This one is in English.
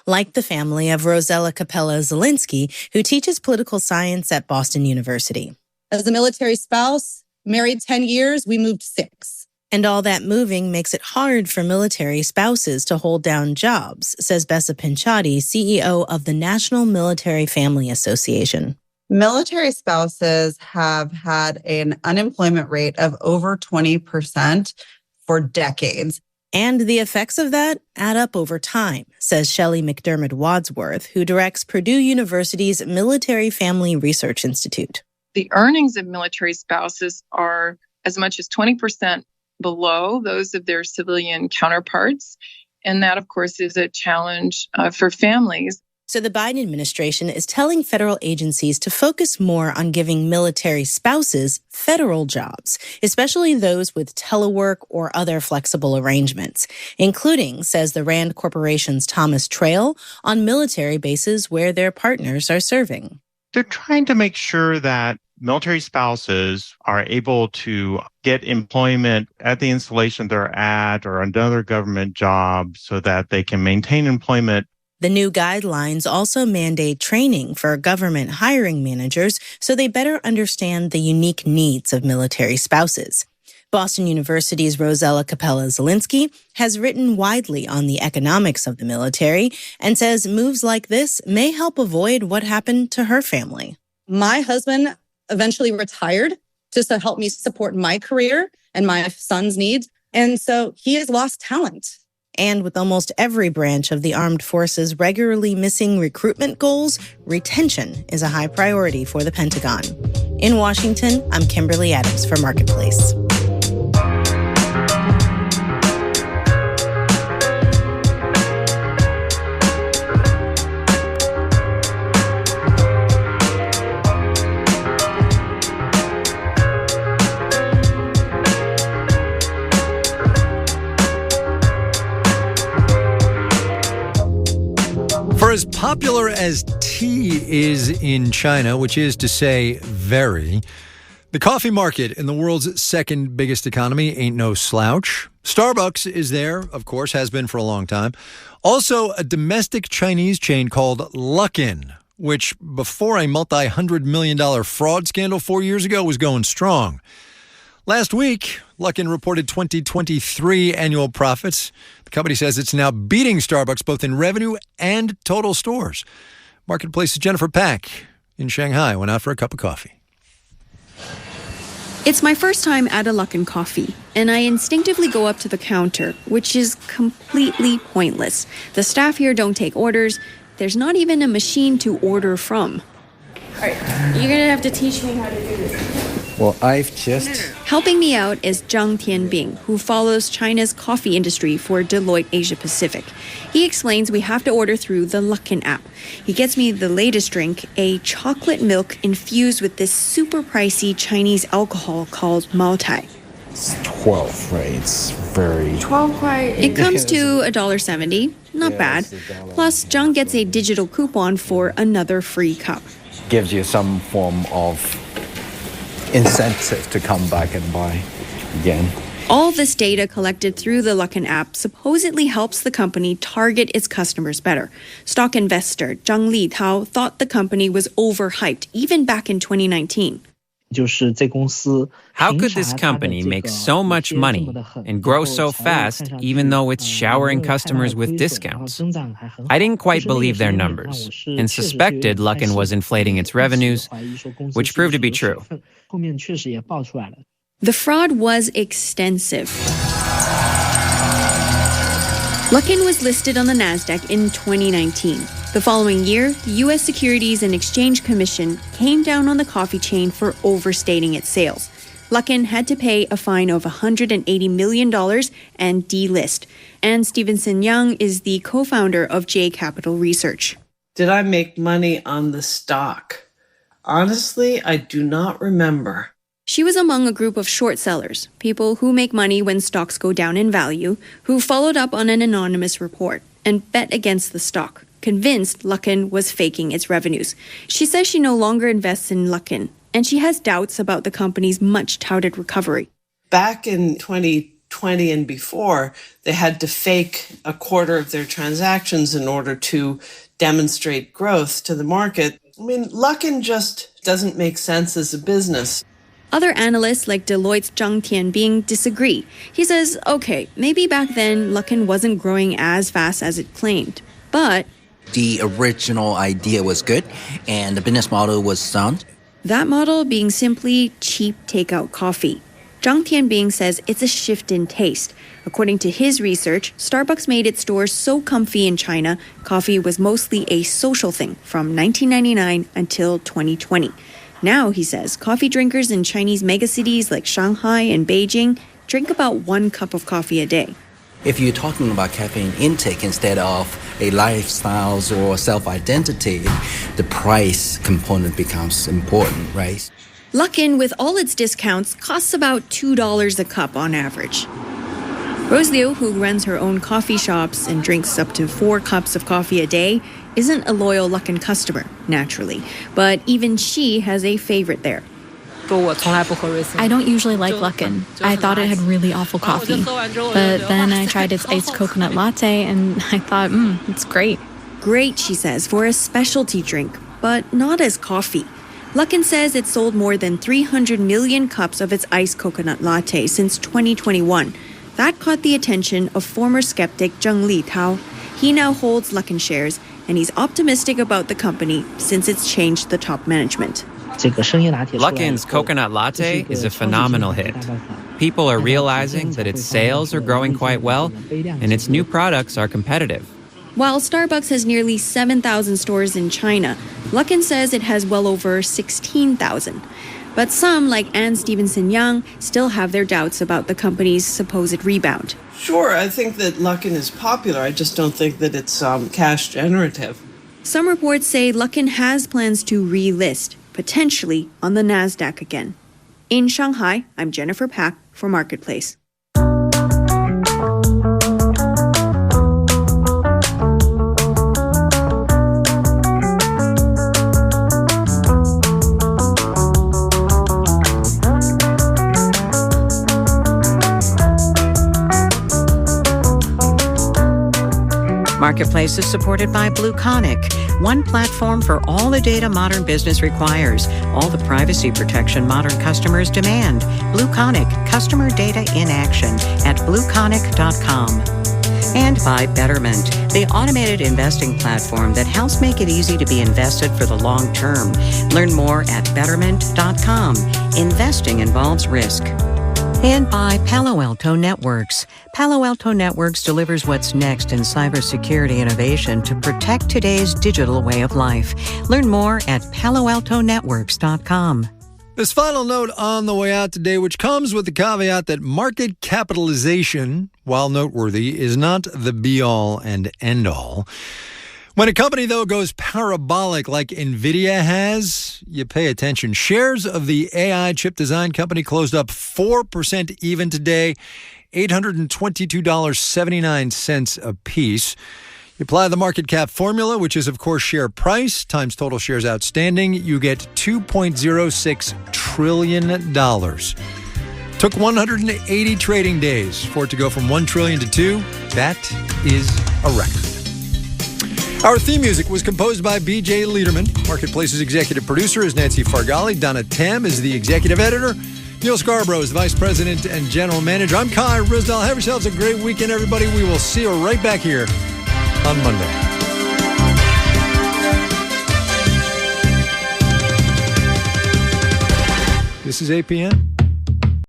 like the family of Rosella Capella Zelinsky, who teaches political science at Boston University. As a military spouse, married 10 years, we moved 6. And all that moving makes it hard for military spouses to hold down jobs, says Bessa Pinchati, CEO of the National Military Family Association. Military spouses have had an unemployment rate of over 20% for decades. And the effects of that add up over time, says Shelley McDermott Wadsworth, who directs Purdue University's Military Family Research Institute. The earnings of military spouses are as much as 20% below those of their civilian counterparts. And that, of course, is a challenge for families. So the Biden administration is telling federal agencies to focus more on giving military spouses federal jobs, especially those with telework or other flexible arrangements, including, says the Rand Corporation's Thomas Trail, on military bases where their partners are serving. They're trying to make sure that military spouses are able to get employment at the installation they're at or another government job so that they can maintain employment. The new guidelines also mandate training for government hiring managers so they better understand the unique needs of military spouses. Boston University's Rosella Capella Zelinsky has written widely on the economics of the military and says moves like this may help avoid what happened to her family. My husband eventually retired just to help me support my career and my son's needs. And so he has lost talent. And with almost every branch of the armed forces regularly missing recruitment goals, retention is a high priority for the Pentagon. In Washington, I'm Kimberly Adams for Marketplace. For as popular as tea is in China, which is to say very, the coffee market in the world's second biggest economy ain't no slouch. Starbucks is there, of course, has been for a long time. Also, a domestic Chinese chain called Luckin, which before a multi-$100 million fraud scandal 4 years ago was going strong. Last week, Luckin reported 2023 annual profits. The company says it's now beating Starbucks both in revenue and total stores. Marketplace's Jennifer Pack in Shanghai went out for a cup of coffee. It's my first time at a Luckin Coffee, and I instinctively go up to the counter, which is completely pointless. The staff here don't take orders. There's not even a machine to order from. All right, you're going to have to teach me how to do this. Well, I've just... Helping me out is Zhang Tianbing, who follows China's coffee industry for Deloitte Asia Pacific. He explains we have to order through the Luckin app. He gets me the latest drink, a chocolate milk infused with this super pricey Chinese alcohol called Maotai. It's 12, right? It's very... 12 kuai. It comes to $1.70. Not bad. Plus, Zhang gets a digital coupon for another free cup. Gives you some form of incentive to come back and buy again. All this data collected through the Luckin app supposedly helps the company target its customers better. Stock investor Zhang Litao thought the company was overhyped even back in 2019. How could this company make so much money and grow so fast even though it's showering customers with discounts? I didn't quite believe their numbers and suspected Luckin was inflating its revenues, which proved to be true. The fraud was extensive. Luckin was listed on the Nasdaq in 2019. The following year, the U.S. Securities and Exchange Commission came down on the coffee chain for overstating its sales. Luckin had to pay a fine of $180 million and delist. And Stevenson Young is the co-founder of J Capital Research. Did I make money on the stock? Honestly, I do not remember. She was among a group of short sellers, people who make money when stocks go down in value, who followed up on an anonymous report and bet against the stock, convinced Luckin was faking its revenues. She says she no longer invests in Luckin, and she has doubts about the company's much-touted recovery. Back in 2010, 20 and before, they had to fake a quarter of their transactions in order to demonstrate growth to the market. I mean, Luckin just doesn't make sense as a business. Other analysts like Deloitte's Zhang Tianbing disagree. He says, okay, maybe back then Luckin wasn't growing as fast as it claimed, but the original idea was good and the business model was sound. That model being simply cheap takeout coffee. Zhang Tianbing says it's a shift in taste. According to his research, Starbucks made its stores so comfy in China, coffee was mostly a social thing from 1999 until 2020. Now, he says, coffee drinkers in Chinese megacities like Shanghai and Beijing drink about 1 cup of coffee a day. If you're talking about caffeine intake instead of a lifestyle or self-identity, the price component becomes important, right? Luckin, with all its discounts, costs about $2 a cup on average. Rose Liu, who runs her own coffee shops and drinks up to 4 cups of coffee a day, isn't a loyal Luckin customer, naturally. But even she has a favorite there. I don't usually like Luckin. I thought it had really awful coffee. But then I tried its iced coconut latte and I thought, it's great. Great, she says, for a specialty drink, but not as coffee. Luckin says it sold more than 300 million cups of its iced coconut latte since 2021. That caught the attention of former skeptic Zheng Litao. He now holds Luckin shares, and he's optimistic about the company since it's changed the top management. Luckin's coconut latte is a phenomenal hit. People are realizing that its sales are growing quite well, and its new products are competitive. While Starbucks has nearly 7,000 stores in China, Luckin says it has well over 16,000. But some, like Anne Stevenson Young, still have their doubts about the company's supposed rebound. Sure, I think that Luckin is popular. I just don't think that it's cash generative. Some reports say Luckin has plans to relist, potentially on the NASDAQ again. In Shanghai, I'm Jennifer Pak for Marketplace. Marketplace is supported by BlueConic, one platform for all the data modern business requires, all the privacy protection modern customers demand. BlueConic, customer data in action at blueconic.com. And by Betterment, the automated investing platform that helps make it easy to be invested for the long term. Learn more at betterment.com. Investing involves risk. And by Palo Alto Networks. Palo Alto Networks delivers what's next in cybersecurity innovation to protect today's digital way of life. Learn more at paloaltonetworks.com. This final note on the way out today, which comes with the caveat that market capitalization, while noteworthy, is not the be-all and end-all. When a company, though, goes parabolic like NVIDIA has, you pay attention. Shares of the AI chip design company closed up 4% even today, $822.79 a piece. You apply the market cap formula, which is, of course, share price times total shares outstanding. You get $2.06 trillion. Took 180 trading days for it to go from $1 trillion to $2. That is a record. Our theme music was composed by B.J. Liederman. Marketplace's executive producer is Nancy Fargali. Donna Tam is the executive editor. Neil Scarborough is the vice president and general manager. I'm Kai Ryssdal. Have yourselves a great weekend, everybody. We will see you right back here on Monday. This is APM.